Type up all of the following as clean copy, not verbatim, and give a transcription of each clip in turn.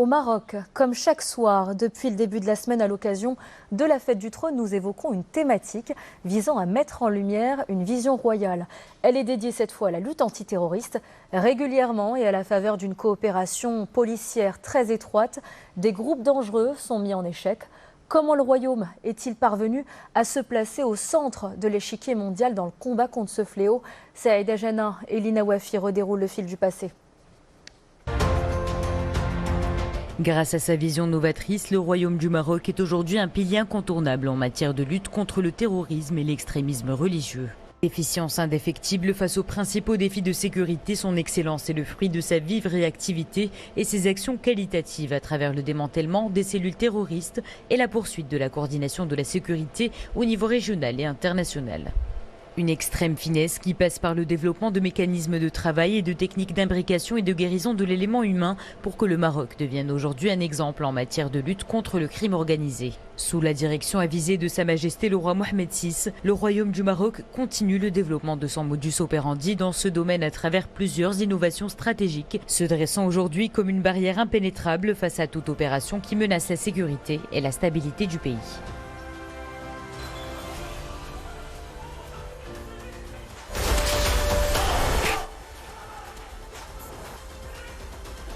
Au Maroc, comme chaque soir, depuis le début de la semaine à l'occasion de la fête du trône, nous évoquons une thématique visant à mettre en lumière une vision royale. Elle est dédiée cette fois à la lutte antiterroriste. Régulièrement et à la faveur d'une coopération policière très étroite, des groupes dangereux sont mis en échec. Comment le royaume est-il parvenu à se placer au centre de l'échiquier mondial dans le combat contre ce fléau? Saïda Jana et Lina Wafi redéroulent le fil du passé. Grâce à sa vision novatrice, le Royaume du Maroc est aujourd'hui un pilier incontournable en matière de lutte contre le terrorisme et l'extrémisme religieux. Efficience indéfectible face aux principaux défis de sécurité, son excellence est le fruit de sa vive réactivité et ses actions qualitatives à travers le démantèlement des cellules terroristes et la poursuite de la coordination de la sécurité au niveau régional et international. Une extrême finesse qui passe par le développement de mécanismes de travail et de techniques d'imbrication et de guérison de l'élément humain pour que le Maroc devienne aujourd'hui un exemple en matière de lutte contre le crime organisé. Sous la direction avisée de Sa Majesté le roi Mohamed VI, le Royaume du Maroc continue le développement de son modus operandi dans ce domaine à travers plusieurs innovations stratégiques, se dressant aujourd'hui comme une barrière impénétrable face à toute opération qui menace la sécurité et la stabilité du pays.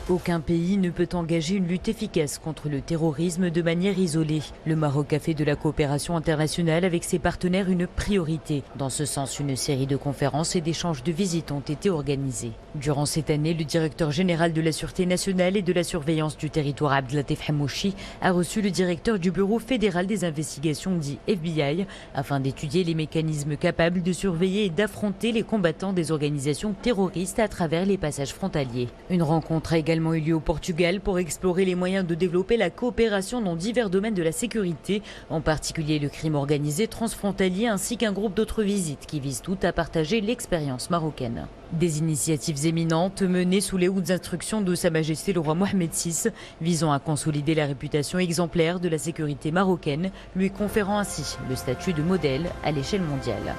Aucun pays ne peut engager une lutte efficace contre le terrorisme de manière isolée. Le Maroc a fait de la coopération internationale avec ses partenaires une priorité. Dans ce sens, une série de conférences et d'échanges de visites ont été organisées. Durant cette année, le directeur général de la Sûreté nationale et de la surveillance du territoire Abdelatif Hamouchi a reçu le directeur du Bureau fédéral des investigations dit FBI afin d'étudier les mécanismes capables de surveiller et d'affronter les combattants des organisations terroristes à travers les passages frontaliers. Une rencontre a également eu lieu au Portugal pour explorer les moyens de développer la coopération dans divers domaines de la sécurité, en particulier le crime organisé transfrontalier ainsi qu'un groupe d'autres visites qui visent toutes à partager l'expérience marocaine. Des initiatives éminentes menées sous les hautes instructions de Sa Majesté le roi Mohamed VI, visant à consolider la réputation exemplaire de la sécurité marocaine, lui conférant ainsi le statut de modèle à l'échelle mondiale.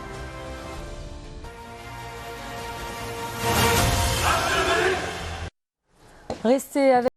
Restez avec